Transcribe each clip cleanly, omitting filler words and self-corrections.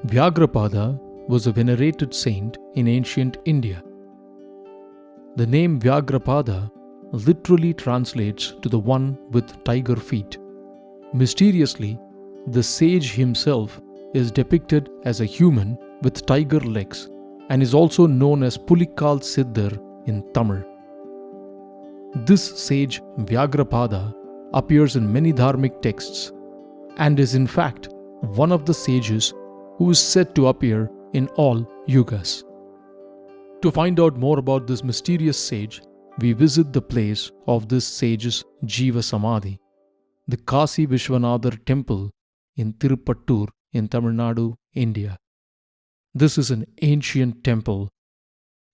Vyagrapada was a venerated saint in ancient India. The name Vyagrapada literally translates to the one with tiger feet. Mysteriously, the sage himself is depicted as a human with tiger legs and is also known as Pulikkaal Siddhar in Tamil. This sage Vyagrapada appears in many Dharmic texts and is in fact one of the sages who is said to appear in all yugas. To find out more about this mysterious sage, we visit the place of this sage's jeevasamadhi, the Kasi Viswanathar temple in Tirupattur in Tamil Nadu, India. This is an ancient temple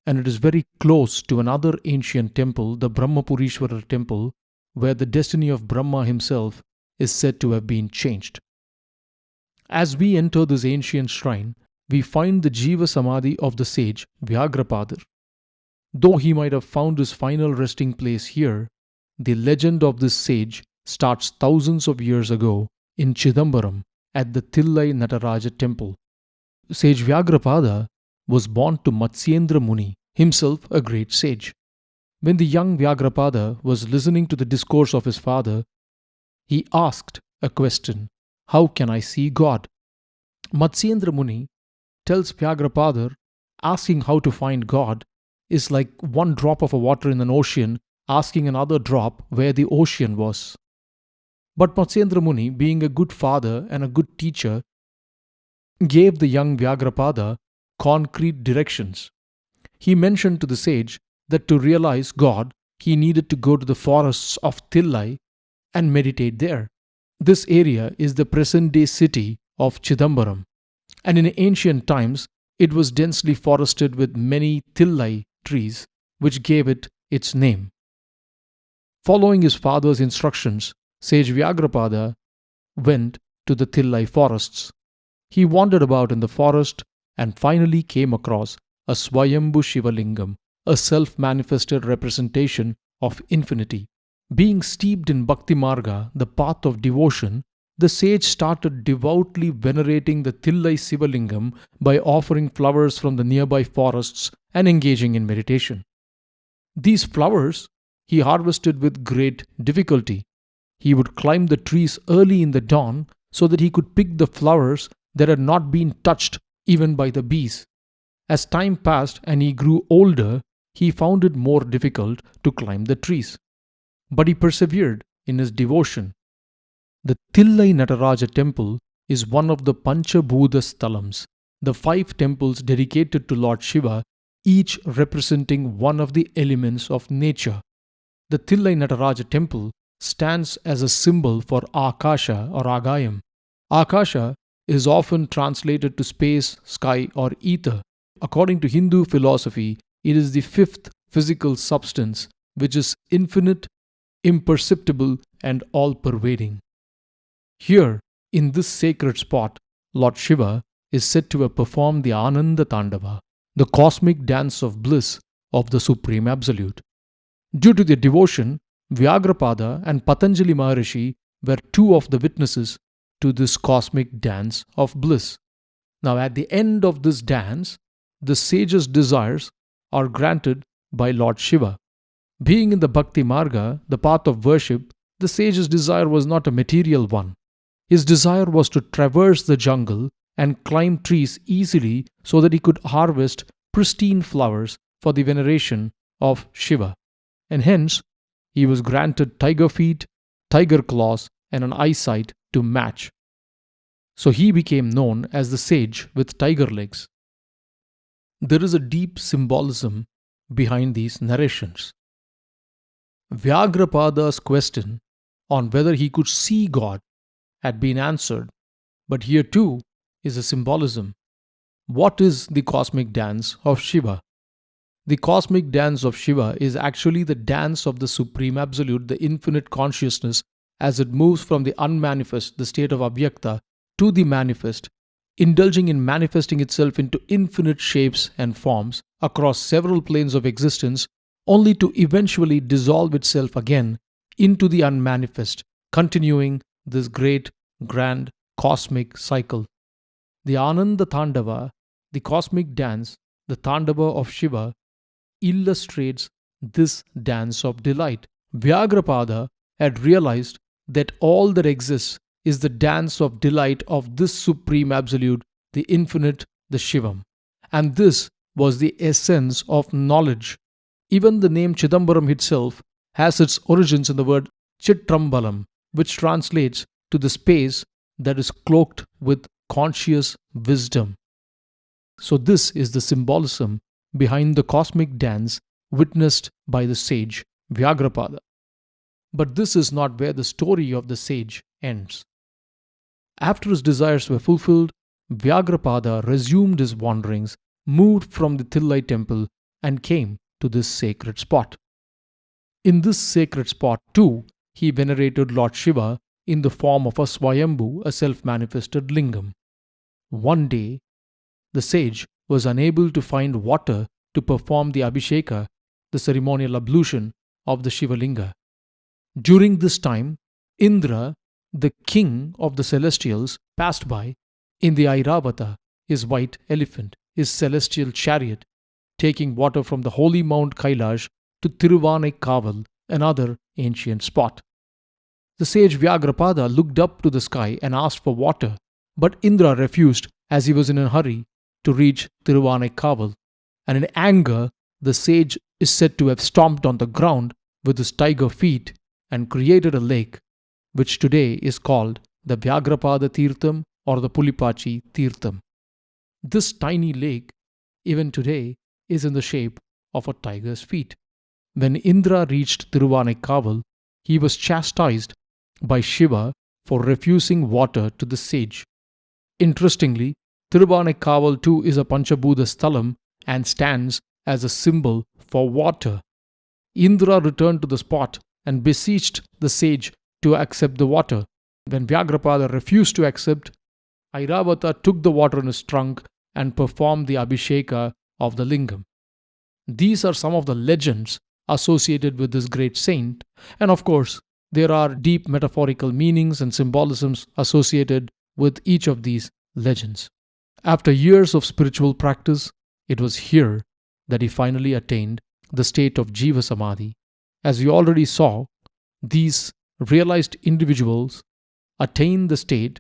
and it is very close to another ancient temple, the Brahmapurishwarar temple, where the destiny of Brahma himself is said to have been changed. As we enter this ancient shrine, we find the Jiva Samadhi of the sage Vyaghrapada. Though he might have found his final resting place here, the legend of this sage starts thousands of years ago in Chidambaram at the Thillai Nataraja temple. Sage Vyagrapada was born to Matsyendra Muni, himself a great sage. When the young Vyagrapada was listening to the discourse of his father, he asked a question: "How can I see God?" Matsyendra Muni tells Vyagrapada asking how to find God is like one drop of water in an ocean asking another drop where the ocean was. But Matsyendra Muni, being a good father and a good teacher, gave the young Vyagrapada concrete directions. He mentioned to the sage that to realize God, he needed to go to the forests of Thillai and meditate there. This area is the present-day city of Chidambaram, and in ancient times it was densely forested with many Thillai trees, which gave it its name. Following his father's instructions, sage Vyagrapada went to the Thillai forests. He wandered about in the forest and finally came across a Swayambhu Shiva Lingam, a self-manifested representation of infinity. Being steeped in Bhakti Marga, the path of devotion, the sage started devoutly venerating the Thillai Shiva Lingam by offering flowers from the nearby forests and engaging in meditation. These flowers he harvested with great difficulty. He would climb the trees early in the dawn so that he could pick the flowers that had not been touched even by the bees. As time passed and he grew older, he found it more difficult to climb the trees. But he persevered in his devotion. The Thillai Nataraja temple is one of the Panchabhuta Sthalams, the 5 temples dedicated to Lord Shiva, each representing one of the elements of nature. The Thillai Nataraja temple stands as a symbol for Akasha or Agayam. Akasha is often translated to space, sky or ether. According to Hindu philosophy, it is the 5th physical substance which is infinite, imperceptible and all-pervading. Here, in this sacred spot, Lord Shiva is said to have performed the Ananda Tandava, the cosmic dance of bliss of the Supreme Absolute. Due to their devotion, Vyagrapada and Patanjali Maharishi were 2 of the witnesses to this cosmic dance of bliss. Now, at the end of this dance, the sage's desires are granted by Lord Shiva. Being in the Bhakti Marga, the path of worship, the sage's desire was not a material one. His desire was to traverse the jungle and climb trees easily so that he could harvest pristine flowers for the veneration of Shiva. And hence, he was granted tiger feet, tiger claws, and an eyesight to match. So he became known as the sage with tiger legs. There is a deep symbolism behind these narrations. Vyagrapada's question on whether he could see God had been answered, but here too is a symbolism. What is the cosmic dance of Shiva? The cosmic dance of Shiva is actually the dance of the Supreme Absolute, the infinite consciousness, as it moves from the unmanifest, the state of Avyakta, to the manifest, indulging in manifesting itself into infinite shapes and forms across several planes of existence, only to eventually dissolve itself again into the unmanifest, continuing this great, grand, cosmic cycle. The Ananda Tandava, the cosmic dance, the Tandava of Shiva, illustrates this dance of delight. Vyagrapada had realized that all that exists is the dance of delight of this supreme absolute, the infinite, the Shivam. And this was the essence of knowledge. Even the name Chidambaram itself has its origins in the word Chitrambalam, which translates to the space that is cloaked with conscious wisdom. So, this is the symbolism behind the cosmic dance witnessed by the sage Vyagrapada. But this is not where the story of the sage ends. After his desires were fulfilled, Vyagrapada resumed his wanderings, moved from the Thillai temple, and came to this sacred spot. In this sacred spot, too, he venerated Lord Shiva in the form of a Swayambhu, a self-manifested lingam. One day, the sage was unable to find water to perform the Abhisheka, the ceremonial ablution of the Shiva Linga. During this time, Indra, the king of the celestials, passed by in the Airavata, his white elephant, his celestial chariot, taking water from the holy Mount Kailash to Tirupattur, another ancient spot. The sage Vyagrapada looked up to the sky and asked for water, but Indra refused as he was in a hurry to reach Tirupattur, and in anger, the sage is said to have stomped on the ground with his tiger feet and created a lake, which today is called the Vyagrapada Tirtham or the Pulikkaal Tirtham. This tiny lake, even today, is in the shape of a tiger's feet. When Indra reached Tirupattur, he was chastised by Shiva for refusing water to the sage. Interestingly, Tirupattur too is a Panchabhuta Sthalam and stands as a symbol for water. Indra returned to the spot and beseeched the sage to accept the water. When Vyagrapada refused to accept, Airavata took the water in his trunk and performed the Abhisheka of the lingam. These are some of the legends associated with this great saint, and of course, there are deep metaphorical meanings and symbolisms associated with each of these legends. After years of spiritual practice, it was here that he finally attained the state of jeevasamadhi. As we already saw, these realized individuals attain the state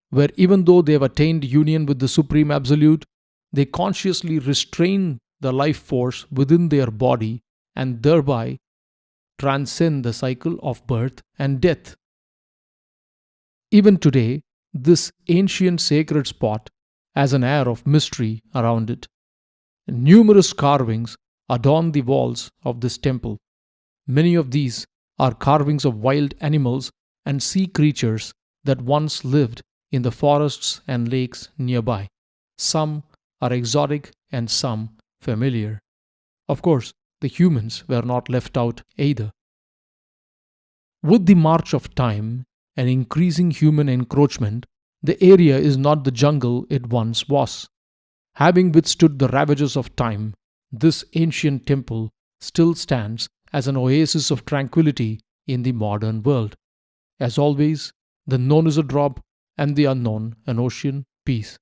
where even though they have attained union with the Supreme Absolute, they consciously restrain the life force within their body and thereby transcend the cycle of birth and death. Even today, this ancient sacred spot has an air of mystery around it. Numerous carvings adorn the walls of this temple. Many of these are carvings of wild animals and sea creatures that once lived in the forests and lakes nearby. Some are exotic and some familiar. Of course, the humans were not left out either. With the march of time and increasing human encroachment, the area is not the jungle it once was. Having withstood the ravages of time, this ancient temple still stands as an oasis of tranquility in the modern world. As always, the known is a drop and the unknown an ocean. Peace.